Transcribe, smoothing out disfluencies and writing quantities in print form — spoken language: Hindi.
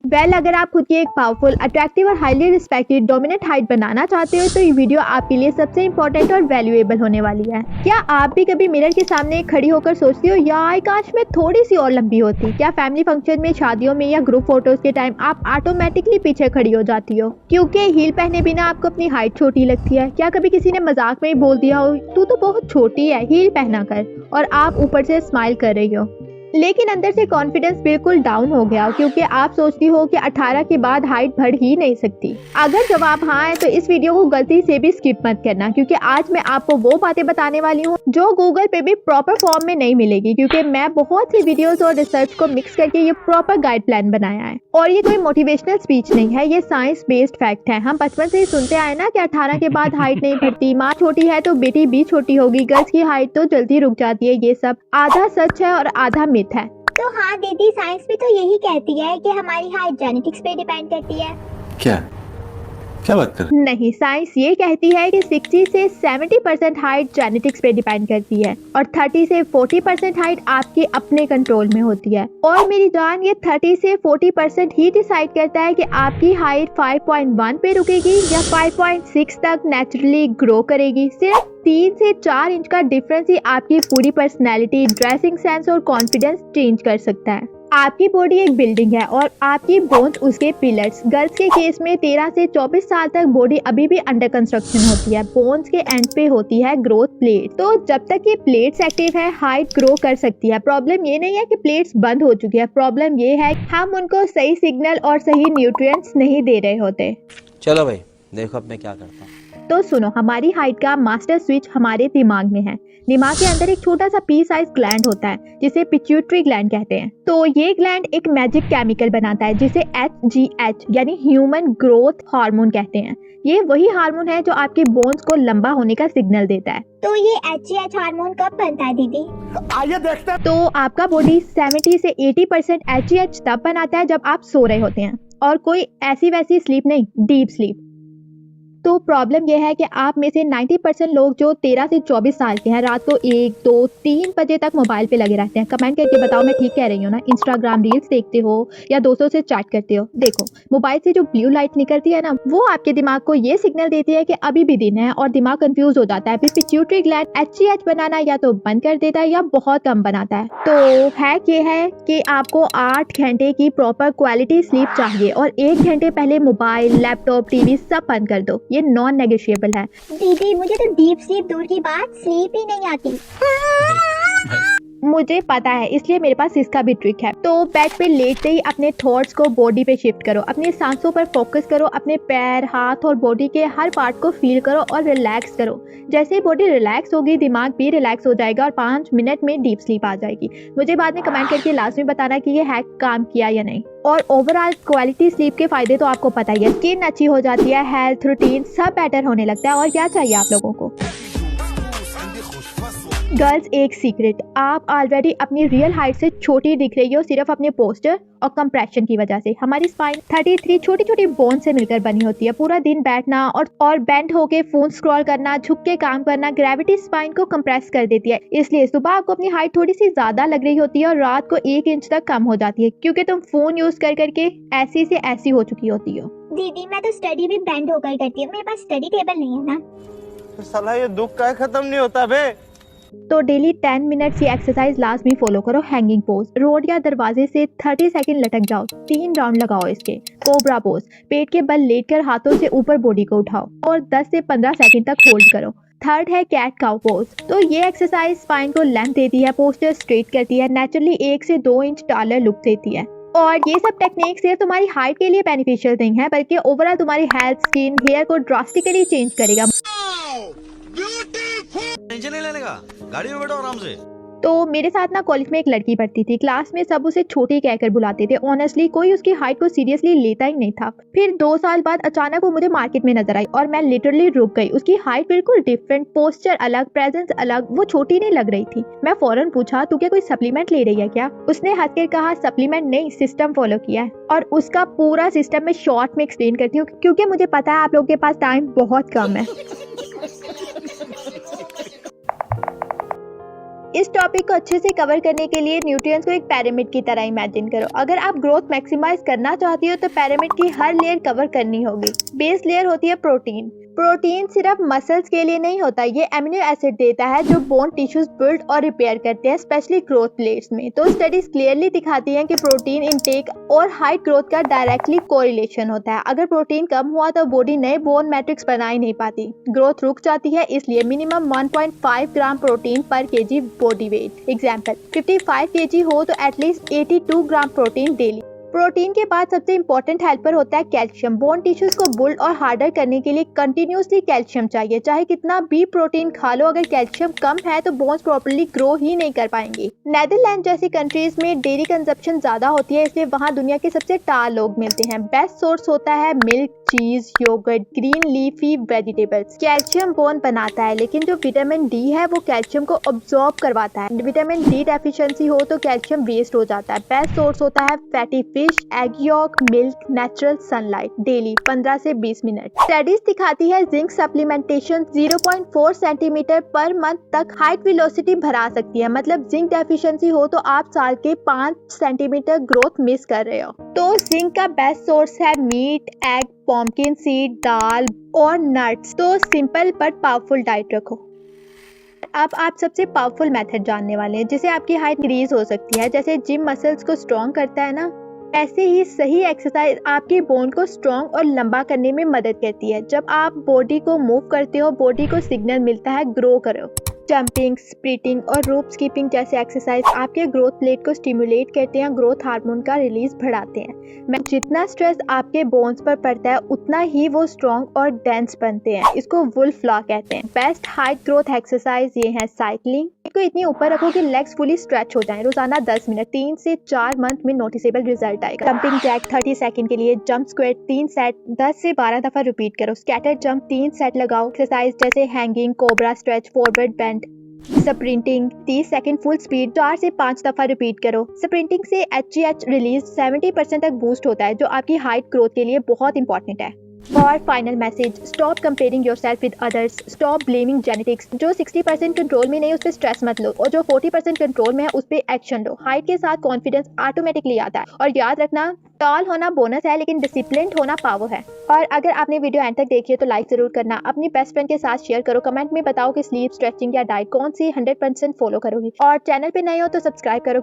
अगर आप खुद की एक पावरफुल, अट्रैक्टिव और हाईली रिस्पेक्टेड डोमिनेंट हाइट बनाना चाहते हो तो ये वीडियो आपके लिए सबसे इंपॉर्टेंट और वैल्यूएबल होने वाली है। क्या आप भी कभी मिरर के सामने खड़ी होकर सोचती हो यार काश मैं थोड़ी सी और लंबी होती? क्या फैमिली फंक्शन में, शादियों में या ग्रुप फोटोज के टाइम आप ऑटोमेटिकली पीछे खड़ी हो जाती हो क्योंकि हील पहने बिना आपको अपनी हाइट छोटी लगती है? क्या कभी किसी ने मजाक में ही बोल दिया हो तू तो बहुत छोटी है हील पहना कर, और आप ऊपर से स्माइल कर रही हो लेकिन अंदर से कॉन्फिडेंस बिल्कुल डाउन हो गया क्योंकि आप सोचती हो कि 18 के बाद हाइट बढ़ ही नहीं सकती? अगर जवाब हाँ है तो इस वीडियो को गलती से भी स्किप मत करना क्योंकि आज मैं आपको वो बातें बताने वाली हूँ जो गूगल पे भी प्रॉपर फॉर्म में नहीं मिलेगी, क्योंकि मैं बहुत सी वीडियोस और रिसर्च को मिक्स करके ये प्रॉपर गाइड प्लान बनाया है। और ये कोई मोटिवेशनल स्पीच नहीं है, ये साइंस बेस्ड फैक्ट है। हम बचपन से ही सुनते आए ना कि 18 के बाद हाइट नहीं बढ़ती, माँ छोटी है तो बेटी भी छोटी होगी, गर्ल्स की हाइट तो जल्दी रुक जाती है। ये सब आधा सच है और आधा मिथ है। तो हाँ दीदी, साइंस भी तो यही कहती है कि हमारी हाइट जेनेटिक्स पे डिपेंड करती है। क्या बात कर? नहीं, साइंस ये कहती है कि 60 से 70% हाइट जेनेटिक्स पे डिपेंड करती है और 30 से 40% हाइट आपके अपने कंट्रोल में होती है। और मेरी जान, ये 30 से 40% ही डिसाइड करता है कि आपकी हाइट 5.1 पे रुकेगी या 5.6 तक नेचुरली ग्रो करेगी। सिर्फ 3 से 4 इंच का डिफरेंस ही आपकी पूरी पर्सनैलिटी, ड्रेसिंग सेंस और कॉन्फिडेंस चेंज कर सकता है। आपकी बॉडी एक बिल्डिंग है और आपकी बोन्स उसके पिलर्स। गर्ल्स के केस में 13 से 24 साल तक बॉडी अभी भी अंडर कंस्ट्रक्शन होती है। बोन्स के एंड पे होती है ग्रोथ प्लेट। तो जब तक ये प्लेट्स एक्टिव है हाइट ग्रो कर सकती है। प्रॉब्लम ये नहीं है कि प्लेट्स बंद हो चुकी है, प्रॉब्लम ये है हम उनको सही सिग्नल और सही न्यूट्रिएंट्स नहीं दे रहे होते। चलो भाई देखो अब मैं क्या करता हूँ। तो सुनो, हमारी हाइट का मास्टर स्विच हमारे दिमाग में है। दिमाग के अंदर एक छोटा सा पी साइज ग्लैंड होता है जिसे पिट्यूटरी ग्लैंड कहते हैं। तो ये ग्लैंड एक मैजिक केमिकल बनाता है जिसे HGH यानी ह्यूमन ग्रोथ हार्मोन कहते हैं। ये वही हार्मोन है जो आपके बोन्स को लंबा होने का सिग्नल देता है। तो ये HGH हार्मोन कब बनता है दीदी? आइए देखते हैं। तो आपका बॉडी 70 से 80% HGH तब बनाता है जब आप सो रहे होते हैं, और कोई ऐसी वैसी स्लीप नहीं, डीप स्लीप। तो प्रॉब्लम यह है कि आप में से 90% लोग जो 13 से 24 साल के हैं रात को 1, 2, 3 बजे तक मोबाइल पे लगे रहते हैं। कमेंट करके बताओ मैं ठीक कह रही हूँ ना? इंस्टाग्राम रील्स देखते हो या दोस्तों से चैट करते हो? देखो, मोबाइल से जो ब्लू लाइट निकलती है ना, वो आपके दिमाग को ये सिग्नल देती है कि अभी भी दिन है और दिमाग कंफ्यूज हो जाता है। फिर पिट्यूटरी ग्लैंड HGH बनाना या तो बंद कर देता है या बहुत कम बनाता है। तो हैक ये है कि आपको 8 घंटे की प्रॉपर क्वालिटी स्लीप चाहिए और 1 घंटे पहले मोबाइल, लैपटॉप, टीवी सब बंद कर दो। ये नॉन नेगोशिएबल है। दीदी मुझे तो डीप स्लीप दूर की बात, स्लीप ही नहीं आती। मुझे पता है, इसलिए मेरे पास इसका भी ट्रिक है। तो बेड पे लेटते ही अपने थॉट्स को बॉडी पे शिफ्ट करो, अपनी सांसों पर फोकस करो, अपने पैर, हाथ और बॉडी के हर पार्ट को फील करो और रिलैक्स करो। जैसे ही बॉडी रिलैक्स होगी दिमाग भी रिलैक्स हो जाएगा और 5 मिनट में डीप स्लीप आ जाएगी। मुझे बाद में कमेंट करके लास्ट में बताना कि ये हैक काम किया या नहीं। और ओवरऑल क्वालिटी स्लीप के फायदे तो आपको पता ही है। स्किन अच्छी हो जाती है, हेल्थ, रूटीन सब बेटर होने लगता है। और क्या चाहिए आप लोगों को? गर्ल्स, एक सीक्रेट, आप ऑलरेडी अपनी रियल हाइट से छोटी दिख रही हो सिर्फ अपने पोस्टर और कंप्रेशन की वजह से। हमारी स्पाइन 33 छोटी छोटी बोन से मिलकर बनी होती है। पूरा दिन बैठना और बेंड होके फोन स्क्रॉल करना, झुक के काम करना, ग्रेविटी स्पाइन को कंप्रेस कर देती है। इसलिए सुबह आपको अपनी हाइट थोड़ी सी ज्यादा लग रही होती है और रात को 1 इंच तक कम हो जाती है क्योंकि तुम फोन यूज कर करके ऐसी से ऐसी हो चुकी होती हो। दीदी मैं तो स्टडी भी बेंड होकर करती हूँ, मेरे पास स्टडी टेबल नहीं है ना। तो साला ये दुख का खत्म नहीं होता बे। तो डेली 10 मिनट्स ये एक्सरसाइज लाजमी फॉलो करो। हैंगिंग पोज, रोड या दरवाजे से 30 सेकंड लटक जाओ, 3 राउंड लगाओ इसके। कोबरा पोज, पेट के बल लेटकर हाथों से ऊपर बॉडी को उठाओ और 10 से 15 सेकंड तक होल्ड करो। थर्ड है कैट काउ पोज। तो ये एक्सरसाइज स्पाइन को लेंथ देती है, पोस्चर स्ट्रेट करती है, नेचुरली 1 से 2 इंच टॉलर लुक देती है। और ये सब टेक्निक सिर्फ तुम्हारी हाइट के लिए बेनिफिशियल नहीं है बल्कि ओवरऑल तुम्हारी हेल्थ, स्किन, हेयर को ड्रास्टिकली चेंज करेगा। टेंशन नहीं लेने का, गाड़ी में बैठो आराम से। तो मेरे साथ ना कॉलेज में एक लड़की पढ़ती थी। क्लास में सब उसे छोटी कहकर बुलाते थे। ऑनेस्टली कोई उसकी हाइट को सीरियसली लेता ही नहीं था। फिर 2 साल बाद अचानक वो मुझे मार्केट में नजर आई और मैं लिटरली रुक गई। उसकी हाइट बिल्कुल डिफरेंट, पोस्चर अलग, प्रेजेंस अलग, वो छोटी नहीं लग रही थी। मैं फौरन पूछा तू क्या कोई सप्लीमेंट ले रही है क्या? उसने हंस कर कहा सप्लीमेंट नहीं, सिस्टम फॉलो किया है। और उसका पूरा सिस्टम में शॉर्ट में एक्सप्लेन करती हूँ क्योंकि मुझे पता है आप लोगों के पास टाइम बहुत कम है। इस टॉपिक को अच्छे से कवर करने के लिए न्यूट्रिएंट्स को एक पिरामिड की तरह इमेजिन करो। अगर आप ग्रोथ मैक्सिमाइज करना चाहती हो तो पिरामिड की हर लेयर कवर करनी होगी। बेस लेयर होती है प्रोटीन। प्रोटीन सिर्फ मसल्स के लिए नहीं होता, ये एमिनो एसिड देता है जो बोन टिश्यूज बिल्ड और रिपेयर करते हैं, स्पेशली ग्रोथ प्लेट्स में। तो स्टडीज क्लियरली दिखाती हैं कि प्रोटीन इनटेक और हाइट ग्रोथ का डायरेक्टली कोरिलेशन होता है। अगर प्रोटीन कम हुआ तो बॉडी नए बोन मैट्रिक्स बना ही नहीं पाती, ग्रोथ रुक जाती है। इसलिए मिनिमम 1.5 ग्राम प्रोटीन पर KG body weight. Example 55 KG हो तो at least 82 gram protein daily. Protein के बाद सबसे इंपॉर्टेंट हेल्पर होता है कैल्शियम। बोन टिश्यूज को बिल्ड और हार्डर करने के लिए कंटिन्यूसली कैल्शियम चाहिए। चाहे कितना भी प्रोटीन खा लो, अगर कैल्शियम कम है तो बोन्स प्रॉपर्ली ग्रो ही नहीं कर पाएंगे। नेदरलैंड जैसी कंट्रीज में डेयरी कंजप्शन ज्यादा होती है, इसलिए वहाँ दुनिया के सबसे टाल लोग मिलते हैं। बेस्ट सोर्स होता है milk, cheese, yogurt, green leafy vegetables. Calcium bone बनाता है, लेकिन जो विटामिन डी है वो कैल्शियम को अब्सॉर्ब करवाता है। विटामिन डी डेफिशिएंसी हो तो कैल्शियम वेस्ट हो जाता है। बेस्ट सोर्स होता है fatty fish, egg York, milk, natural sunlight daily 15 से 20 मिनट। स्टडीज दिखाती है zinc supplementation 0.4 centimetre per month तक हाइट वेलोसिटी बढ़ा सकती है। मतलब जिंक डेफिशिएंसी हो तो आप साल के 5 सेंटीमीटर ग्रोथ मिस कर रहे हो। तो जिंक का बेस्ट सोर्स है मीट, एग, पम्पकिन सीड, दाल और नट्स। तो सिंपल बट पावरफुल डाइट रखो। अब आप सबसे पावरफुल मेथड जानने वाले हैं जिसे आपकी हाइट इंक्रीज हो सकती है। जैसे जिम मसल्स को स्ट्रॉन्ग करता है ना, ऐसे ही सही एक्सरसाइज आपके बोन को स्ट्रॉन्ग और लंबा करने में मदद करती है। जब आप बॉडी को मूव करते हो, बॉडी को सिग्नल मिलता है ग्रो करो। जंपिंग, स्प्रिटिंग और रोप स्किपिंग जैसे एक्सरसाइज आपके ग्रोथ प्लेट को स्टिमुलेट करते हैं, ग्रोथ हार्मोन का रिलीज बढ़ाते हैं। जितना स्ट्रेस आपके बोन्स पर पड़ता है उतना ही वो स्ट्रॉन्ग और डेंस बनते हैं। इसको वुल्फ लॉ कहते हैं। बेस्ट हाइट ग्रोथ एक्सरसाइज ये है साइकिलिंग। को इतनी ऊपर रखो कि लेग्स फुली स्ट्रेच हो जाएं। रोजाना 10 मिनट 3 से 4 मंथ में नोटिसेबल रिजल्ट आएगा। जंपिंग जैक 30 सेकंड के लिए, जंप स्क्वाट 3 सेट 10 से 12 दफा रिपीट करो। स्कैटर जंप 3 सेट लगाओ। एक्सरसाइज जैसे hanging, cobra stretch, forward bend. Sprinting 30 second full speed 4 से 5 दफा रिपीट करो। स्प्रिंटिंग से HGH रिलीज 70% तक बूस्ट होता है, जो आपकी हाइट ग्रोथ के लिए बहुत इंपॉर्टेंट है। और final message, stop comparing yourself with others, stop blaming genetics. जो 60% कंट्रोल में नहीं उस पर स्ट्रेस मत लो, और जो 40% कंट्रोल में है उस पर एक्शन लो। हाइट के साथ कॉन्फिडेंस ऑटोमेटिकली आता है। और याद रखना, टॉल होना बोनस है लेकिन डिसिप्लिन होना पावर है। और अगर आपने वीडियो एंड तक देखी है तो लाइक जरूर करना, अपनी बेस्ट फ्रेंड के साथ शेयर करो। कमेंट में बताओ कि स्लीप, स्ट्रेचिंग या डाइट कौन सी 100% फॉलो करोगी। और चैनल पे नए हो तो सब्सक्राइब करो।